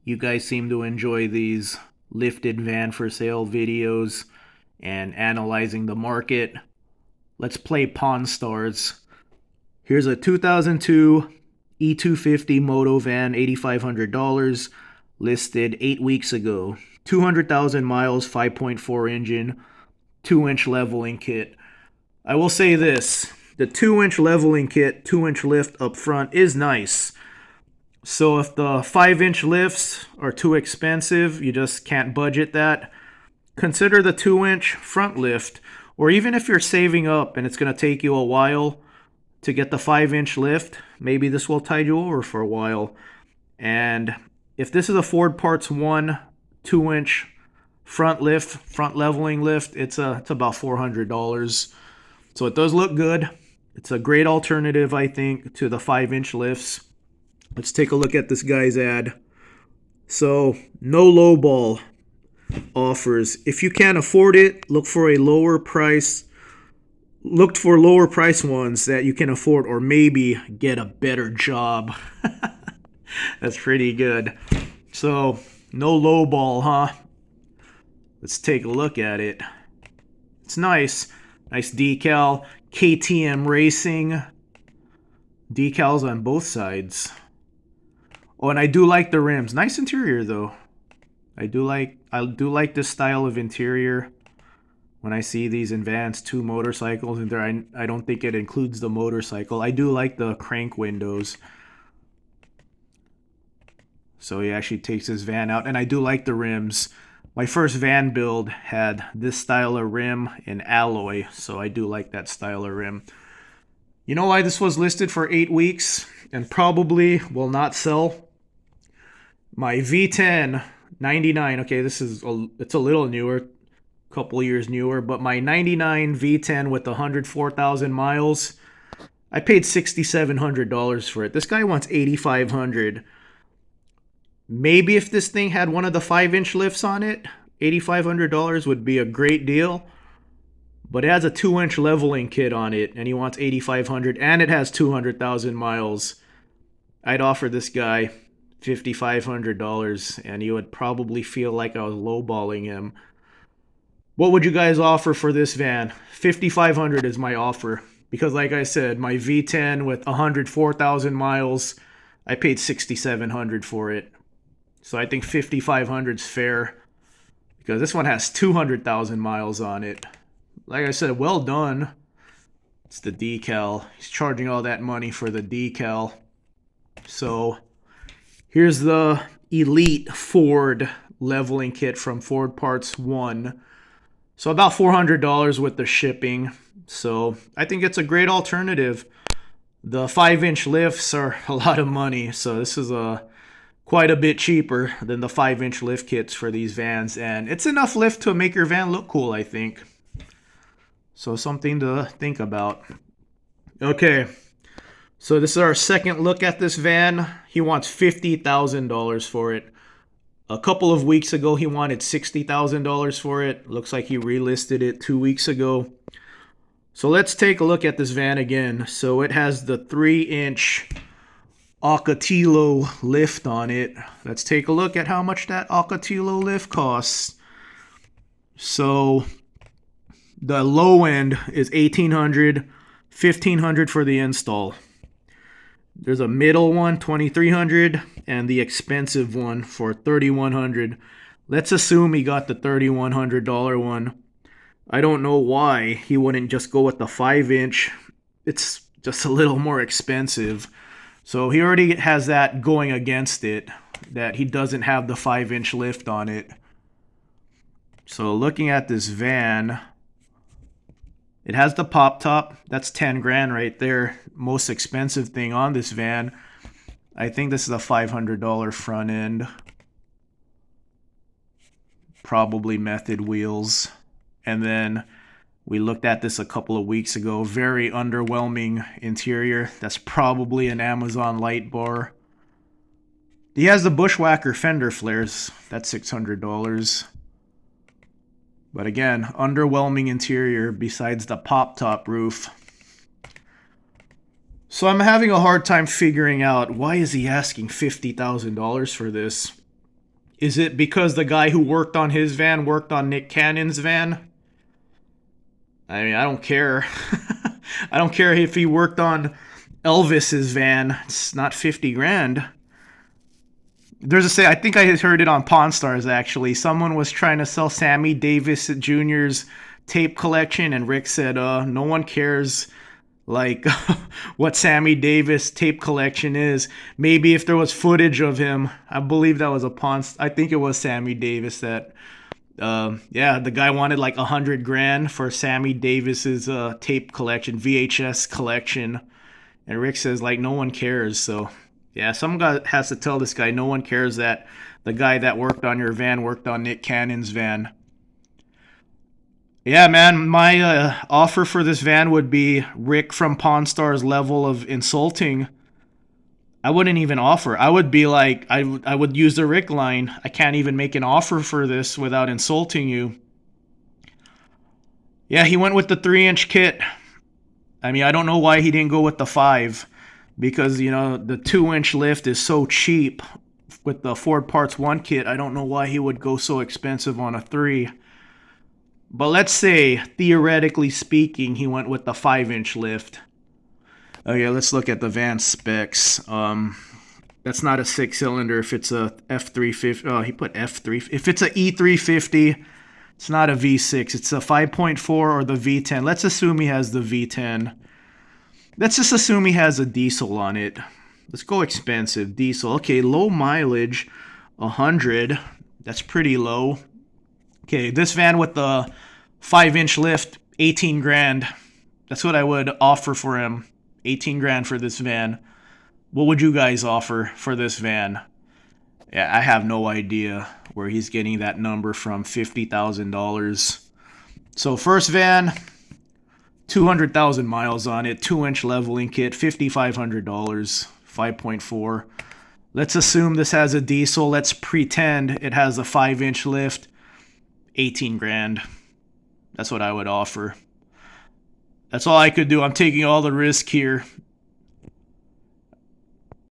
You guys seem to enjoy these lifted van for sale videos and analyzing the market. Let's play Pawn Stars. Here's a 2002 E250 Moto van, $8,500, listed 8 weeks ago. 200,000 miles, 5.4 engine, 2-inch leveling kit. I will say this, the 2-inch leveling kit, 2-inch lift up front is nice. So if the 5-inch lifts are too expensive, you just can't budget that, consider the 2-inch front lift. Or even if you're saving up and it's going to take you a while to get the 5-inch lift, maybe this will tide you over for a while. And if this is a Ford Parts 1 2-inch front lift, front leveling lift, it's about $400. So it does look good. It's a great alternative, I think, to the 5-inch lifts. Let's take a look at this guy's ad. So, no lowball offers. If you can't afford it, look for lower price ones that you can afford, or maybe get a better job. That's pretty good. So, no lowball, huh? Let's take a look at it. It's nice. Nice decal. KTM Racing. Decals on both sides. Oh, and I do like the rims. Nice interior though. I do like this style of interior. When I see these in vans, 2 motorcycles in there, I don't think it includes the motorcycle. I do like the crank windows. So he actually takes his van out, and I do like the rims. My first van build had this style of rim in alloy, so I do like that style of rim. You know why this was listed for 8 weeks and probably will not sell? My V10 99, okay, it's a little newer, couple years newer, but my 99 V10 with 104,000 miles, I paid $6,700 for it. This guy wants $8,500. Maybe if this thing had one of the 5-inch lifts on it, $8,500 would be a great deal. But it has a 2-inch leveling kit on it, and he wants $8,500, and it has 200,000 miles. I'd offer this guy $5,500, and he would probably feel like I was lowballing him. What would you guys offer for this van? $5,500 is my offer. Because like I said, my V10 with 104,000 miles, I paid $6,700 for it. So I think $5,500 is fair. Because this one has 200,000 miles on it. Like I said, well done. It's the decal. He's charging all that money for the decal. So here's the Elite Ford leveling kit from Ford Parts 1. So about $400 with the shipping. So I think it's a great alternative. The 5-inch lifts are a lot of money. So this is quite a bit cheaper than the 5-inch lift kits for these vans. And it's enough lift to make your van look cool, I think. So something to think about. Okay, so this is our second look at this van. He wants $50,000 for it. A couple of weeks ago, he wanted $60,000 for it. Looks like he relisted it 2 weeks ago. So let's take a look at this van again. So it has the 3-inch Ocotillo lift on it. Let's take a look at how much that Ocotillo lift costs. So the low end is $1,800, $1,500 for the install. There's a middle one, $2,300, and the expensive one for $3,100. Let's assume he got the $3,100 one. I don't know why he wouldn't just go with the 5-inch. It's just a little more expensive. So he already has that going against it, that he doesn't have the 5-inch lift on it. So looking at this van, it has the pop top. That's 10 grand right there. Most expensive thing on this van. I think this is a $500 front end. Probably method wheels. And then we looked at this a couple of weeks ago. Very underwhelming interior. That's probably an Amazon light bar. He has the Bushwhacker fender flares. That's $600. But again, underwhelming interior besides the pop-top roof. So I'm having a hard time figuring out, why is he asking $50,000 for this? Is it because the guy who worked on his van worked on Nick Cannon's van? I mean, I don't care. I don't care if he worked on Elvis's van. It's not 50 grand. There's a say, I think I heard it on Pawn Stars actually. Someone was trying to sell Sammy Davis Jr.'s tape collection, and Rick said, no one cares like what Sammy Davis tape collection is. Maybe if there was footage of him, I believe that was a Pawn. I think it was Sammy Davis that. Yeah, the guy wanted like 100 grand for Sammy Davis's tape collection, VHS collection, and Rick says like no one cares. So yeah, some guy has to tell this guy no one cares that the guy that worked on your van worked on Nick Cannon's van. Yeah, man, my offer for this van would be Rick from Pawn Stars level of insulting. I wouldn't even offer. I would be like, I would use the Rick line. I can't even make an offer for this without insulting you. Yeah, he went with the 3-inch kit. I mean, I don't know why he didn't go with the 5, because, you know, the 2-inch lift is so cheap with the Ford Parts 1 kit. I don't know why he would go so expensive on a 3. But let's say, theoretically speaking, he went with the 5-inch lift. Okay, let's look at the van specs. That's not a 6-cylinder. If it's a F350, oh, he put F3. If it's a E350, it's not a V6. It's a 5.4 or the V10. Let's assume he has the V10. Let's just assume he has a diesel on it. Let's go expensive. Diesel. Okay, low mileage, 100. That's pretty low. Okay, this van with the 5-inch lift, 18 grand. That's what I would offer for him. 18 grand for this van. What would you guys offer for this van? Yeah, I have no idea where he's getting that number from, $50,000. So first van, 200,000 miles on it, 2-inch leveling kit, $5,500, 5.4. Let's assume this has a diesel. Let's pretend it has a 5-inch lift, 18 grand. That's what I would offer. That's all I could do. I'm taking all the risk here.